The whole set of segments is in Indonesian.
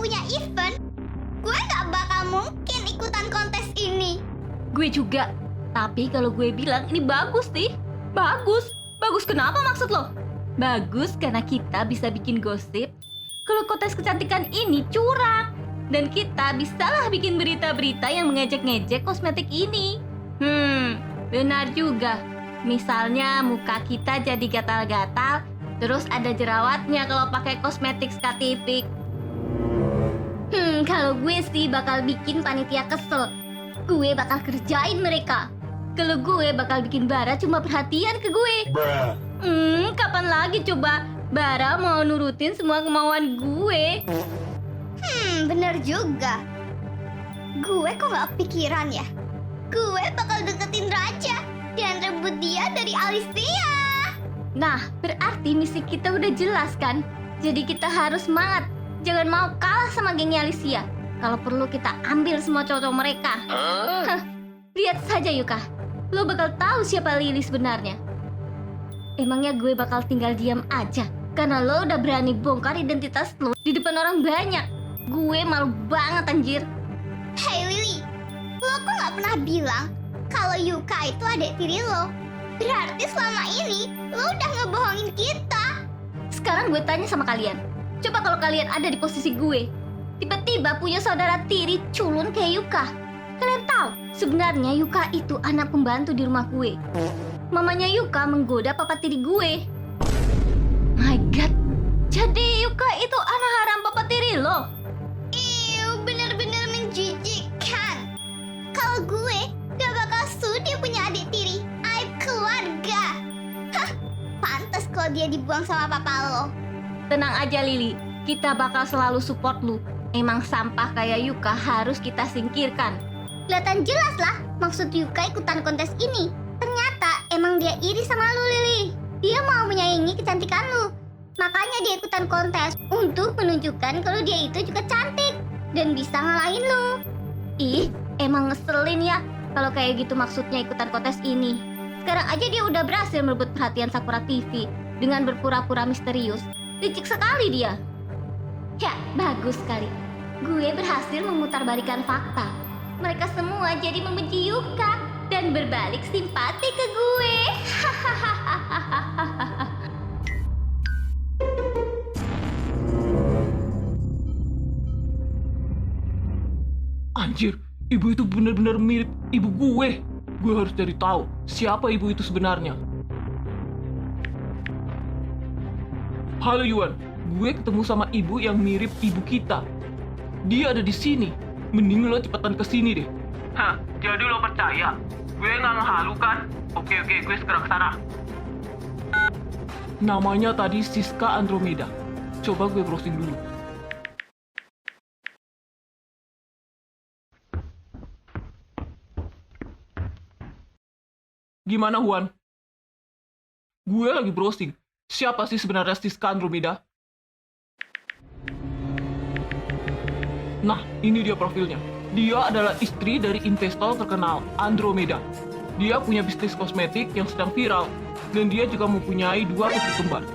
punya event, gue gak bakal mungkin ikutan kontes ini. Gue juga. Tapi kalau gue bilang ini bagus nih. Bagus. Bagus kenapa maksud lo? Bagus karena kita bisa bikin gosip kalau kontes kecantikan ini curang. Dan kita bisalah bikin berita-berita yang mengejek-ngejek kosmetik ini. Benar juga. Misalnya muka kita jadi gatal-gatal, terus ada jerawatnya kalau pakai kosmetik skatifik. Kalau gue sih bakal bikin panitia kesel. Gue bakal kerjain mereka. Kalau gue bakal bikin Bara cuma perhatian ke gue. Kapan lagi coba Bara mau nurutin semua kemauan gue? Bener juga. Gue kok gak pikiran ya? Gue bakal deketin Raja dan rebut dia dari Alicia. Nah, berarti misi kita udah jelas kan? Jadi kita harus semangat. Jangan mau kalah sama gengnya Alicia. Kalau perlu kita ambil semua cowok mereka. Lihat saja Yuka. Lo bakal tahu siapa Lily sebenarnya. Emangnya gue bakal tinggal diam aja karena lo udah berani bongkar identitas lo di depan orang banyak. Gue malu banget anjir. Hey Lily, lo kok gak pernah bilang kalau Yuka itu adik tiri lo? Berarti selama ini lo udah ngebohongin kita. Sekarang gue tanya sama kalian. Coba kalau kalian ada di posisi gue, tiba-tiba punya saudara tiri culun kayak Yuka. Kalian tahu sebenarnya Yuka itu anak pembantu di rumah gue. Mamanya Yuka menggoda papa tiri gue. My God, jadi Yuka itu anak haram papa tiri lo? Bener-bener menjijikkan. Kalau gue gak bakal sudi punya adik tiri, aib keluarga. Pantes kalau dia dibuang sama papa lo. Tenang aja Lily, kita bakal selalu support lu. Emang sampah kayak Yuka harus kita singkirkan. Kelihatan jelas lah maksud Yuka ikutan kontes ini. Ternyata emang dia iri sama lu Lily. Dia mau menyaingi kecantikan lu. Makanya dia ikutan kontes untuk menunjukkan kalau dia itu juga cantik dan bisa ngalahin lu. Ih, emang ngeselin ya kalau kayak gitu maksudnya ikutan kontes ini. Sekarang aja dia udah berhasil merebut perhatian Sakura TV dengan berpura-pura misterius. Licik sekali dia. Ya, bagus sekali. Gue berhasil memutarbalikan fakta. Mereka semua jadi membenci Yuka dan berbalik simpati ke gue. Anjir, ibu itu benar-benar mirip ibu gue. Gue harus cari tahu siapa ibu itu sebenarnya. Halo Yuan, gue ketemu sama ibu yang mirip ibu kita. Dia ada di sini. Mending lo cepetan kesini deh. Hah, jadi lo percaya? Gue nggak ngehalu kan? Oke, gue segera kesana. Namanya tadi Siska Andromeda. Coba gue browsing dulu. Gimana Juan? Gue lagi browsing. Siapa sih sebenarnya Siska Andromeda? Nah, ini dia profilnya. Dia adalah istri dari investor terkenal, Andromeda. Dia punya bisnis kosmetik yang sedang viral. Dan dia juga mempunyai 2 putri kembar.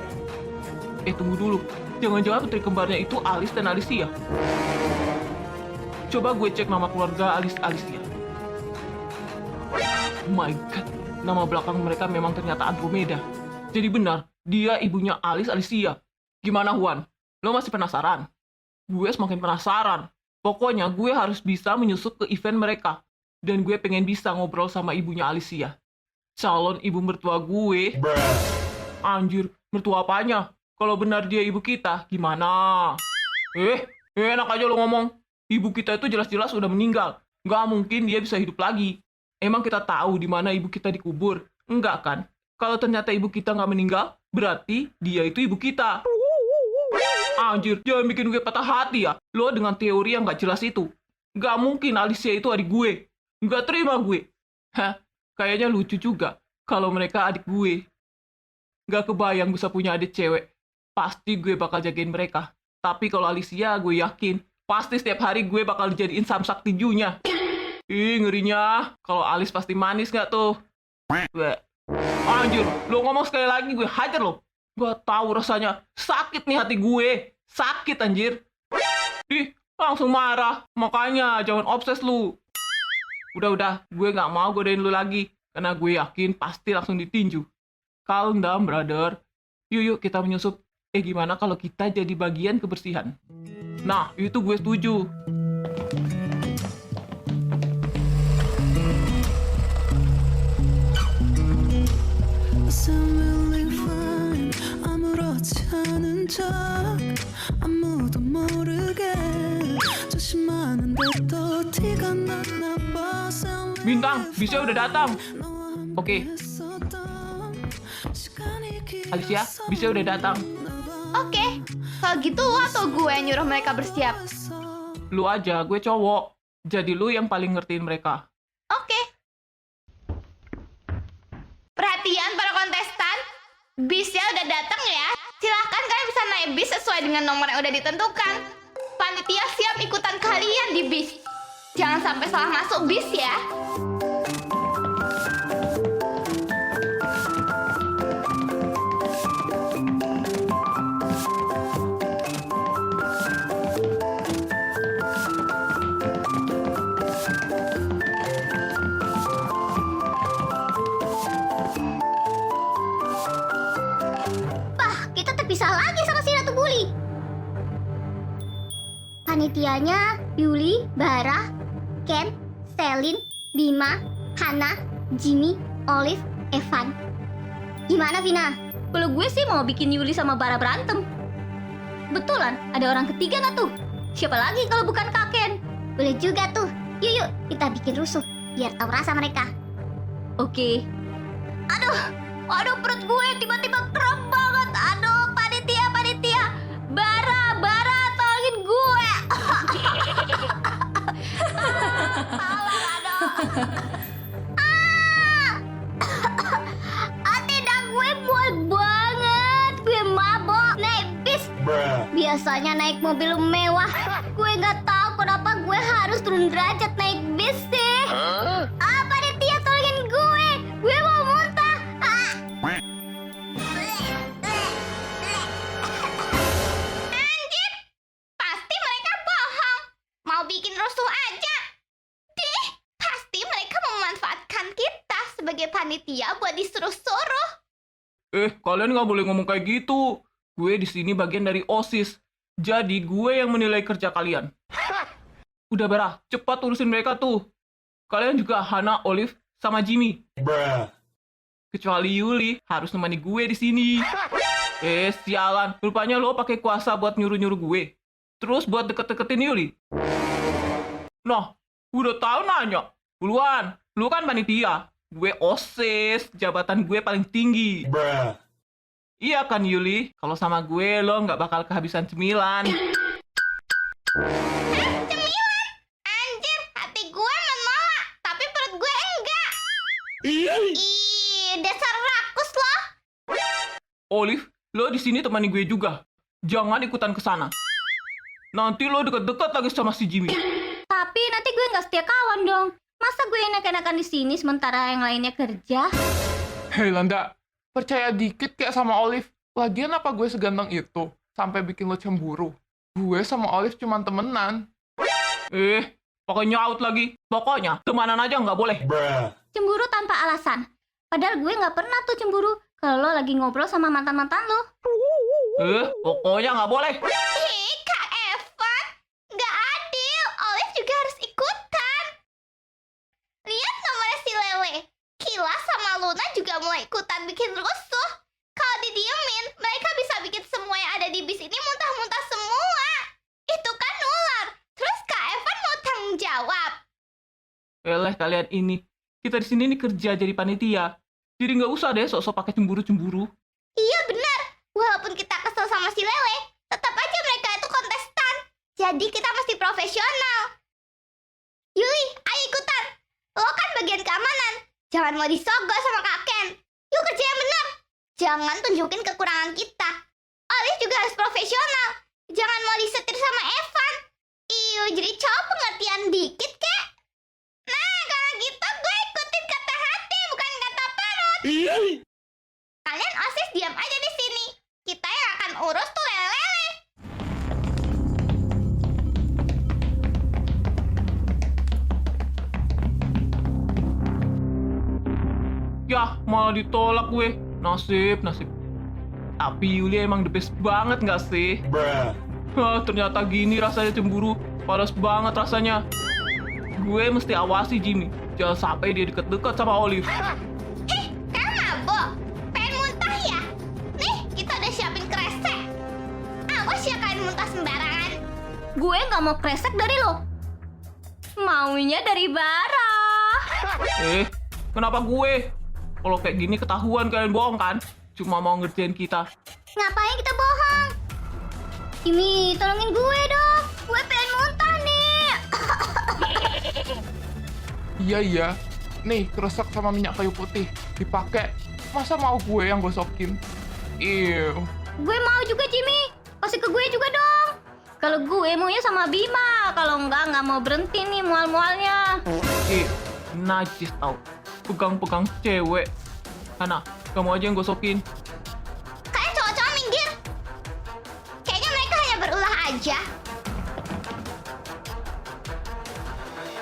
Tunggu dulu. Jangan-jangan putri kembarnya itu Alice dan Alicia. Coba gue cek nama keluarga Alicia. Oh my God. Nama belakang mereka memang ternyata Andromeda. Jadi benar, dia ibunya Alicia. Gimana Juan? Lo masih penasaran? Gue semakin penasaran. Pokoknya gue harus bisa menyusup ke event mereka. Dan gue pengen bisa ngobrol sama ibunya Alicia. Calon ibu mertua gue. Anjir, mertua apanya? Kalau benar dia ibu kita, gimana? Enak aja lo ngomong. Ibu kita itu jelas-jelas udah meninggal. Nggak mungkin dia bisa hidup lagi. Emang kita tahu di mana ibu kita dikubur? Enggak kan? Kalau ternyata ibu kita nggak meninggal, berarti dia itu ibu kita. Anjir, jangan bikin gue patah hati ya. Lo dengan teori yang nggak jelas itu. Nggak mungkin Alicia itu adik gue. Nggak terima gue. Kayaknya lucu juga kalau mereka adik gue. Nggak kebayang bisa punya adik cewek. Pasti gue bakal jagain mereka. Tapi kalau Alicia, gue yakin pasti setiap hari gue bakal dijadiin samsak tinjunya. Ngerinya. Kalau Alice pasti manis nggak tuh? Anjir, lo ngomong sekali lagi gue hajar lo. Gue tahu rasanya sakit nih hati gue. Sakit anjir. langsung marah. Makanya jangan obses lu. Udah, gue nggak mau godain lu lagi. Karena gue yakin pasti langsung ditinju. Calm down, brother. Yuk kita menyusup. Gimana kalau kita jadi bagian kebersihan? Nah, itu gue setuju. 아무렇지 않은 척 아무도 모르게 조심하는데 또 티가 났나 봐. Bintang, bisa udah datang. Oke. Alicia, bisa udah datang. Oke, kalau gitu lo atau gue yang nyuruh mereka bersiap? Lu aja, gue cowok. Jadi lu yang paling ngertiin mereka. Oke. Perhatian para kontestan, bisnya udah datang ya. Silahkan kalian bisa naik bis sesuai dengan nomor yang udah ditentukan. Panitia siap ikutan kalian di bis. Jangan sampai salah masuk bis ya. Kita terpisah lagi sama si Ratu Bully. Panitianya Yuli, Bara, Ken, Selin, Bima, Hana, Jimmy, Olive, Evan. Gimana, Vina? Kalau gue sih mau bikin Yuli sama Bara berantem. Betulan, ada orang ketiga nggak tuh? Siapa lagi kalau bukan Kak Ken? Boleh juga tuh. Yuk, kita bikin rusuh biar tahu rasa mereka. Oke. Aduh perut gue tiba-tiba kram banget. Aduh, panitia. Bara, tolongin gue. Tidak, gue mual banget. Gue mabok. Naik bis. Biasanya naik mobil mewah. Gue nggak tahu kenapa gue harus turun derajat naik bis sih. Panitia tolongin gue. Gue mau muntah. Anjir, pasti mereka bohong. Mau bikin rusuh aja. Pasti mereka memanfaatkan kita sebagai panitia buat disuruh-suruh. Kalian nggak boleh ngomong kayak gitu. Gue di sini bagian dari OSIS. Jadi gue yang menilai kerja kalian. Udah, Bara, cepat urusin mereka tuh. Kalian juga Hana, Olive, sama Jimmy. Kecuali Yuli, harus nemani gue di sini. Sialan. Rupanya lo pakai kuasa buat nyuruh-nyuruh gue. Terus buat deket-deketin Yuli. Nah, udah tahu nanya. Buruan, lu kan panitia. Gue OSIS, jabatan gue paling tinggi. Iya kan, Yuli? Kalau sama gue, lo nggak bakal kehabisan cemilan. Cemilan? Anjir, hati gue menolak, tapi perut gue enggak. Dasar rakus lo. Olive, lo di sini temani gue juga. Jangan ikutan ke sana. Nanti lo deket-deket lagi sama si Jimmy. Tapi nanti gue nggak setia kawan dong. Masa gue enak-enakan di sini sementara yang lainnya kerja? Hei Landa, percaya dikit kayak sama Olive. Lagian apa gue seganteng itu? Sampai bikin lo cemburu. Gue sama Olive cuman temenan. Pakai nyaut lagi. Pokoknya, temanan aja nggak boleh. Cemburu tanpa alasan. Padahal gue nggak pernah tuh cemburu kalau lo lagi ngobrol sama mantan-mantan lo. Pokoknya nggak boleh. Kak Evan, nggak adil. Olive juga harus ikutan. Lihat nomornya si Lele. Kila sama Luna juga mulai ikutan bikin rusuh. Kalau didiemin, mereka bisa bikin semua yang ada di bis ini muntah-muntah semua. Itu kan nular. Terus Kak Evan mau tanggung jawab. Kalian ini. Kita di sini nih kerja jadi panitia. Jadi nggak usah deh sok-sok pakai cemburu-cemburu. Iya benar. Walaupun kita kesel sama si Lele, tetap aja mereka itu kontestan. Jadi kita mesti profesional. Yuli, ayo ikutan. Lo kan bagian keamanan. Jangan mau disogok sama Kak Ken. Yuk kerja yang benar. Jangan tunjukin kekurangan kita. Olive juga harus profesional. Jangan mau disetir sama Evan. Jadi cowok pengertian dikit, kek. Nah, kalau gitu gue ikutin kata hati, bukan kata perut. Kalian OSIS diam aja di sini. Kita yang akan urus tuh lele-lele. Yah, malah ditolak gue. Nasib. Tapi Yuli emang the best banget nggak sih? Wah, ternyata gini rasanya cemburu. Panas banget rasanya. Gue mesti awasi Jimmy. Jangan sampai dia deket-deket sama Olive. Heh, kalian mabok? Pengen muntah ya? Nih, kita udah siapin kresek. Awas ya kalian muntah sembarangan. Gue nggak mau kresek dari lo. Maunya dari Bara. Kenapa gue? Kalau kayak gini ketahuan kalian bohong kan? Cuma mau ngerjain kita. Ngapain kita bohong? Jimmy, tolongin gue dong. Gue pengen muntah nih. Iya. Nih, kresek sama minyak kayu putih. Dipakai. Masa mau gue yang gosokin? Ew. Gue mau juga Jimmy. Kasih ke gue juga dong. Kalau gue maunya sama Bima. Kalau nggak mau berhenti nih mual-mualnya. Najis tau. Pegang-pegang cewek. Hana, kamu aja yang gosokin. Kalian cowok-cowok minggir. Kayaknya mereka hanya berulah aja.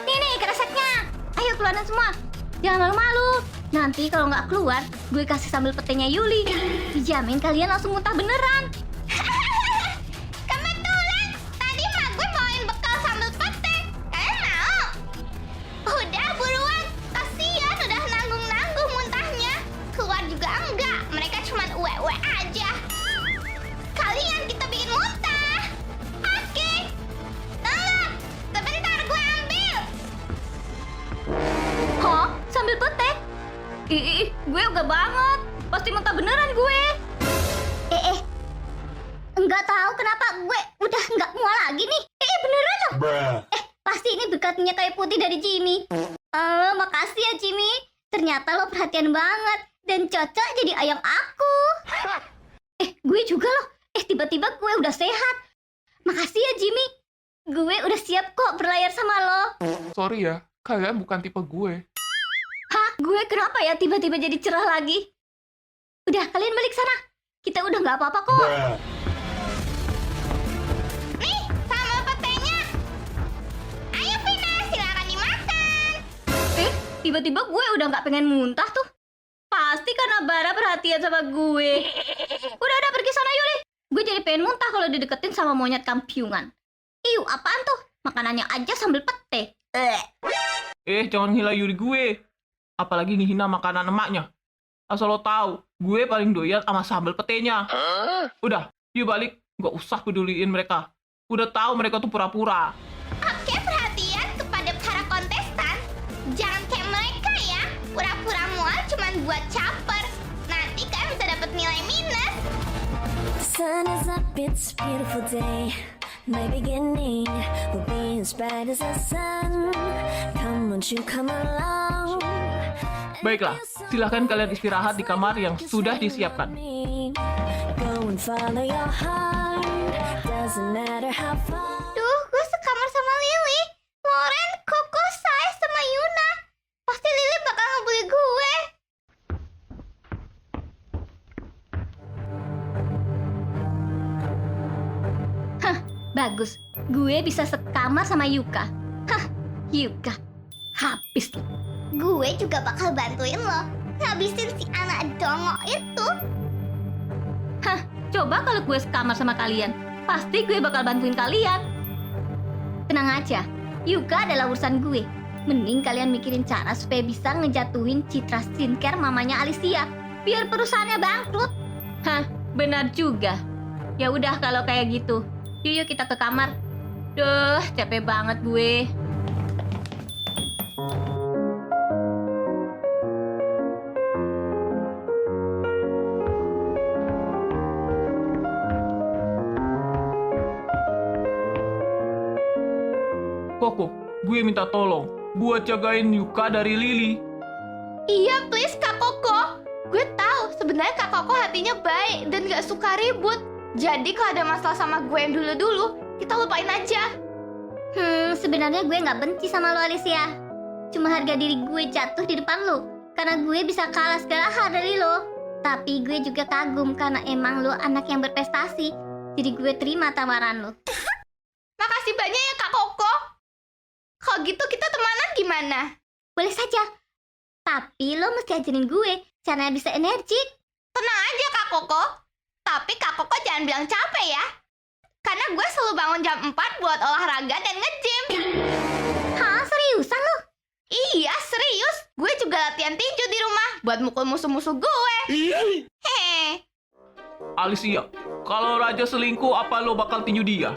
Nih kreseknya. Ayo keluarin semua. Jangan malu-malu. Nanti kalau nggak keluar, gue kasih sambal petenya Yuli. Dijamin kalian langsung muntah beneran. Kebetulan tadi mak gue bawain bekal sambal pete. Kalian mau? Udah buruan. Kasian udah nanggung-nanggung muntahnya. Keluar juga enggak. Mereka cuma uwe-uwe aja. Kalian kita bikin muntah. Oke. Tunggu. Sebentar gue ambil. Hah? Sambil petek? Gue uga banget. Pasti muntah beneran gue. Enggak tahu kenapa gue udah enggak mual lagi nih. Beneran loh. Pasti ini berkatnya kayu putih dari Jimmy. Makasih ya Jimmy. Ternyata lo perhatian banget dan cocok jadi ayam aku. Gue juga loh. Tiba-tiba gue udah sehat. Makasih ya Jimmy. Gue udah siap kok berlayar sama lo. Sorry ya, kalian bukan tipe gue. Hah? Gue kenapa ya tiba-tiba jadi cerah lagi? Udah, kalian balik sana. Kita udah nggak apa-apa kok. Nih, sambal petenya. Ayo Vina, silakan dimakan. Tiba-tiba gue udah nggak pengen muntah tuh. Pasti karena Bara perhatian sama gue. Udah pergi sana Yuli. Gue jadi pengen muntah kalau dideketin sama monyet kampiungan. Iu, apaan tuh? Makanannya aja sambal pete. Jangan ngila Yuri gue. Apalagi ngehina makanan emaknya. Asal lo tahu, gue paling doyan sama sambal petenya. Udah, yuk balik. Gak usah peduliin mereka. Udah tahu mereka tuh pura-pura. Oke, perhatian kepada para kontestan. Jangan kayak mereka ya. Pura-pura mual cuman buat caper. Nanti kalian bisa dapat nilai minus. The sun is up, it's a beautiful day. My beginning will be as bright as the sun. Come, won't you come along? Baiklah, silahkan kalian istirahat di kamar yang sudah disiapkan. Go and follow your heart. Doesn't matter how far. Duh, gue sekamar sama Lily, Lauren, Koko, Sai, sama Yuna. Pasti Lily bakal ngebully gue. Bagus, gue bisa sekamar sama Yuka. Hah, Yuka. Habis tuh. Gue juga bakal bantuin lo ngabisin si anak dongok itu. Hah, coba kalau gue sekamar sama kalian. Pasti gue bakal bantuin kalian. Tenang aja, Yuka adalah urusan gue. Mending kalian mikirin cara supaya bisa ngejatuhin citra skincare mamanya Alicia. Biar perusahaannya bangkrut. Hah, benar juga. Ya udah kalau kayak gitu. Yuk kita ke kamar. Duh, capek banget gue. Koko, gue minta tolong buat jagain Yuka dari Lily. Iya, please Kak Koko. Gue tahu sebenarnya Kak Koko hatinya baik dan gak suka ribut. Jadi kalau ada masalah sama gue yang dulu-dulu, kita lupain aja. Sebenarnya gue nggak benci sama lo Alicia. Cuma harga diri gue jatuh di depan lo. Karena gue bisa kalah segala hal dari lo. Tapi gue juga kagum karena emang lo anak yang berprestasi. Jadi gue terima tawaran lo. Makasih banyak ya Kak Koko. Kalau gitu kita temanan gimana? Boleh saja. Tapi lo mesti ajarin gue caranya bisa energik. Tenang aja Kak Koko. Tapi Kak Koko jangan bilang capek ya. Karena gue selalu bangun jam 4 buat olahraga dan nge-gym. Hah, seriusan lo? Iya, serius. Gue juga latihan tinju di rumah buat mukul musuh-musuh gue. Hehe. Alicia, kalau Raja selingkuh, apa lo bakal tinju dia?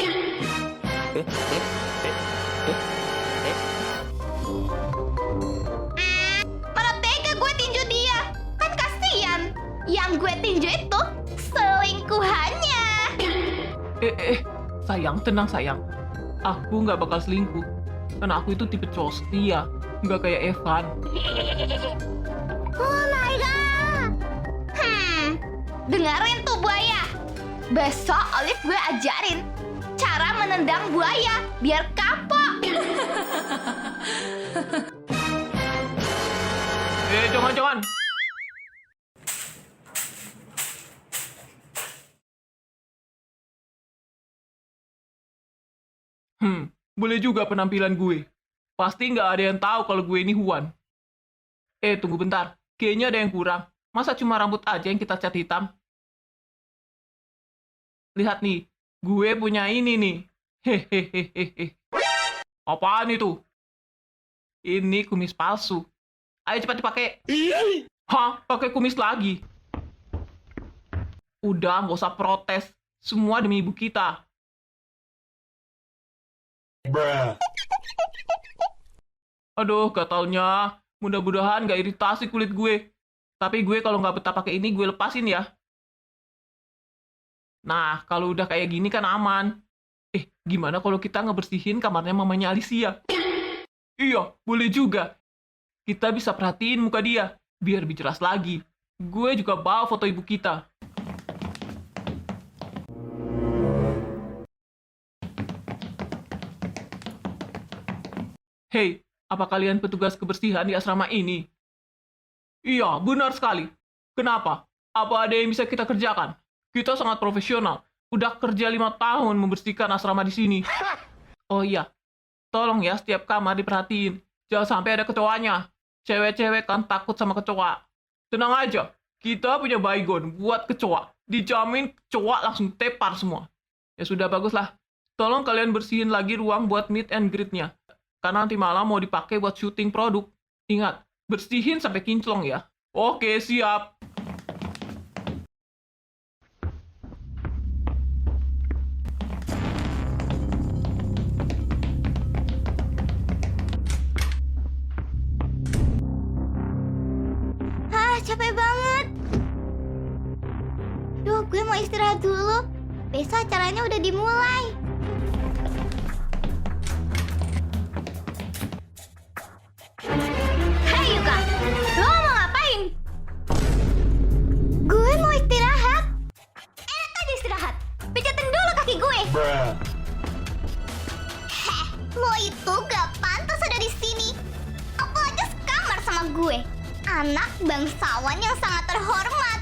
Mana tega gue tinju dia. Kan kasihan. Yang gue tinju itu selingkuhannya. Sayang, tenang sayang. Aku nggak bakal selingkuh. Karena aku itu tipe cowok setia. Nggak kayak Evan. Oh my god. Dengerin tuh buaya. Besok Olive gue ajarin cara menendang buaya biar kapok. Jangan. Boleh juga penampilan gue. Pasti nggak ada yang tahu kalau gue ini Juan. Tunggu bentar. Kayaknya ada yang kurang. Masa cuma rambut aja yang kita cat hitam? Lihat nih, gue punya ini nih. Hehehehe. Apaan itu? Ini kumis palsu. Ayo cepat dipakai. Hah? Pakai kumis lagi? Udah, nggak usah protes. Semua demi ibu kita. Aduh, gatalnya. Mudah-mudahan nggak iritasi kulit gue. Tapi gue kalau nggak betah pakai ini, gue lepasin ya. Nah, kalau udah kayak gini kan aman. Gimana kalau kita ngebersihin kamarnya mamanya Alicia? Iya, boleh juga. Kita bisa perhatiin muka dia, biar lebih jelas lagi. Gue juga bawa foto ibu kita. Hei, apa kalian petugas kebersihan di asrama ini? Iya, benar sekali. Kenapa? Apa ada yang bisa kita kerjakan? Kita sangat profesional. Udah kerja 5 tahun membersihkan asrama di sini. Oh iya, tolong ya setiap kamar diperhatiin. Jangan sampai ada kecoanya. Cewek-cewek kan takut sama kecoa. Tenang aja, kita punya baygon buat kecoa. Dijamin kecoa langsung tepar semua. Ya sudah, baguslah. Tolong kalian bersihin lagi ruang buat meet and greet-nya. Karena nanti malam mau dipakai buat syuting produk. Ingat, bersihin sampai kinclong ya. Oke, siap. Capek banget. Duh, gue mau istirahat dulu. Besok acaranya udah dimulai. Hei Yuka, lo mau ngapain? Gue mau istirahat. Enak aja istirahat. Pijatin dulu kaki gue. Heh, lo itu gak pantas ada di sini. Apalagi sekamar sama gue. Anak bangsawan yang sangat terhormat.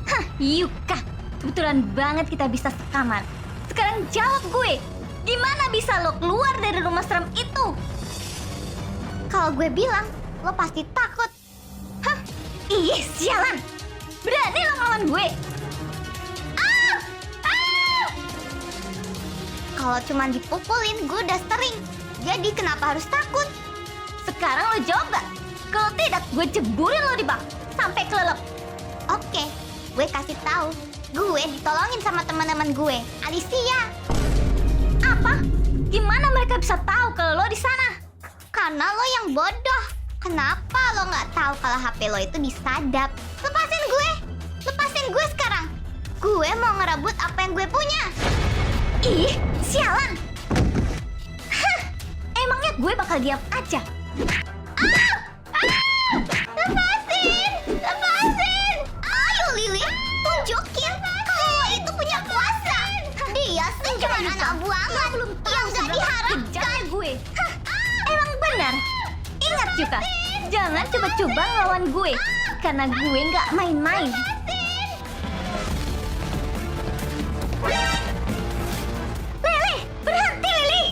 Hah, Yuka. Kebetulan banget kita bisa sekamar. Sekarang jawab gue. Gimana bisa lo keluar dari rumah serem itu? Kalau gue bilang, lo pasti takut. Hah? Ih, sialan. Berani lo ngelawan gue? Kalau cuma dipukulin, gue udah sering. Jadi kenapa harus takut? Sekarang lo jawab gak? Kalau tidak, gue jeburin lo di bak sampai kelelep. Oke, gue kasih tahu. Gue ditolongin sama teman-teman gue, Alicia. Apa? Gimana mereka bisa tahu kalau lo di sana? Karena lo yang bodoh. Kenapa lo nggak tahu kalau HP lo itu disadap? Lepasin gue sekarang. Gue mau ngerebut apa yang gue punya. Ih, sialan. Emangnya gue bakal diam aja? Lepasin! Ayo Lili, tunjukin kalau lo itu punya kuasa. Dia sih cuma anak buangan yang gak diharapkan. Gue. Emang benar? Ingat juga, jangan coba-coba ngelawan gue. Karena gue gak main-main. Lili, berhenti Lili!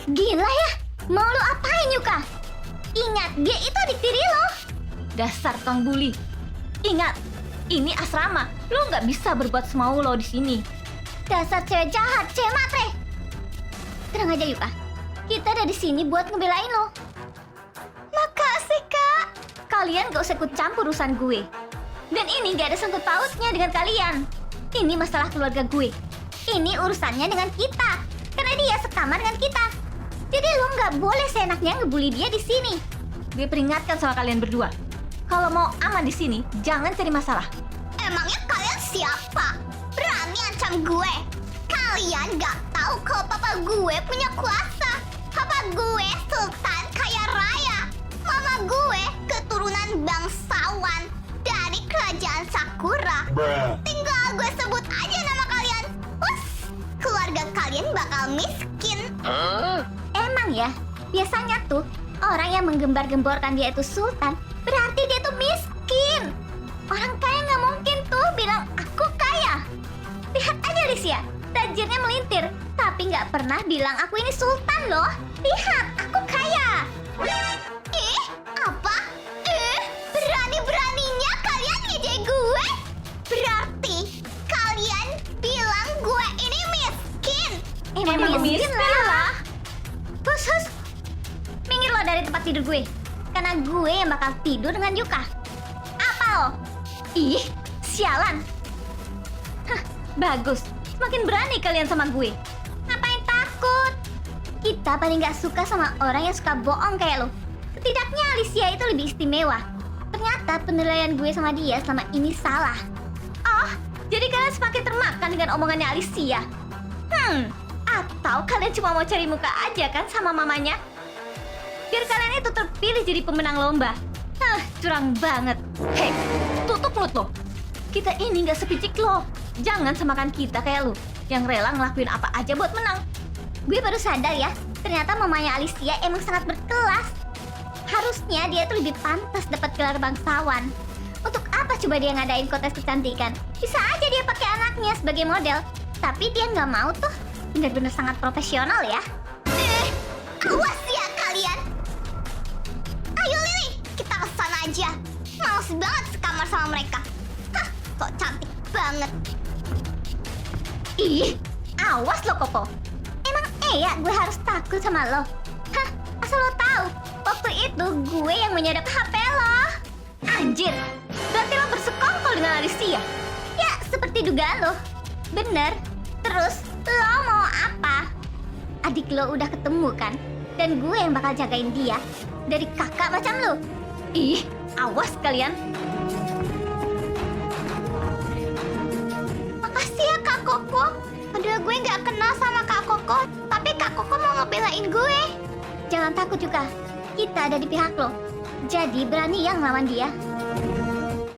Gila ya, mau lo apain Yuka? Ingat, dia itu adik tiri lo. Dasar tukang bully. Ingat, ini asrama. Lo nggak bisa berbuat semau lo di sini. Dasar cewek jahat, cewek matre. Tenang aja Yuka, kita ada di sini buat ngebelain lo. Makasih kak. Kalian gak usah ikut campur urusan gue. Dan ini gak ada sangkut pautnya dengan kalian. Ini masalah keluarga gue. Ini urusannya dengan kita, karena dia sekamar dengan kita. Jadi lo nggak boleh seenaknya ngebully dia di sini. Gue peringatkan sama kalian berdua. Kalau mau aman di sini, jangan cari masalah. Emangnya kalian siapa? Berani ancam gue? Kalian gak tahu kalau papa gue punya kuasa. Papa gue sultan kaya raya. Mama gue keturunan bangsawan dari kerajaan Sakura. Tinggal gue sebut aja nama kalian. Us, keluarga kalian bakal miskin. Emang ya, biasanya tuh orang yang menggembar-gemborkan dia itu sultan, berarti dia tuh miskin. Orang kaya nggak mungkin tuh bilang aku kaya. Lihat aja Alicia, tajirnya melintir, tapi nggak pernah bilang aku ini sultan loh. Lihat, aku kaya. Ih, apa? Berani-beraninya kalian ngejek gue? Berarti kalian bilang gue ini miskin. Emang miskin lah. Hus, minggir lo dari tempat tidur gue. Karena gue yang bakal tidur dengan Yuka. Apa lo? Ih, sialan. Hah, bagus. Semakin berani kalian sama gue. Ngapain takut? Kita paling gak suka sama orang yang suka bohong kayak lo. Setidaknya Alicia itu lebih istimewa. Ternyata penilaian gue sama dia selama ini salah. Oh, jadi kalian semakin termakan dengan omongannya Alicia. Atau kalian cuma mau cari muka aja kan sama mamanya? Biar kalian itu terpilih jadi pemenang lomba. Curang banget. Hei, tutup mulut lo. Kita ini gak sepicik lo. Jangan samakan kita kayak lo, yang rela ngelakuin apa aja buat menang. Gue baru sadar ya, ternyata mamanya Alicia emang sangat berkelas. Harusnya dia tuh lebih pantas dapat gelar bangsawan. Untuk apa coba dia ngadain kontes kecantikan? Bisa aja dia pakai anaknya sebagai model. Tapi dia nggak mau tuh. Bener-bener sangat profesional ya. Awas ya kalian. Ayo Lily, kita kesana aja. Males banget sekamar sama mereka. Hah, kok cantik banget. Ih, awas lo Koko. Emang gue harus takut sama lo? Hah, asal lo tahu, waktu itu gue yang menyadap HP lo. Anjir, berarti lo bersekongkol dengan Alicia. Ya, seperti dugaan lo. Bener. Terus, lo mau apa? Adik lo udah ketemu kan? Dan gue yang bakal jagain dia dari kakak macam lo. Ih, awas kalian. Makasih ya Kak Koko. Padahal gue nggak kenal sama Kak Koko, tapi Kak Koko mau ngebelain gue. Jangan takut juga, kita ada di pihak lo. Jadi berani yang ngelawan dia.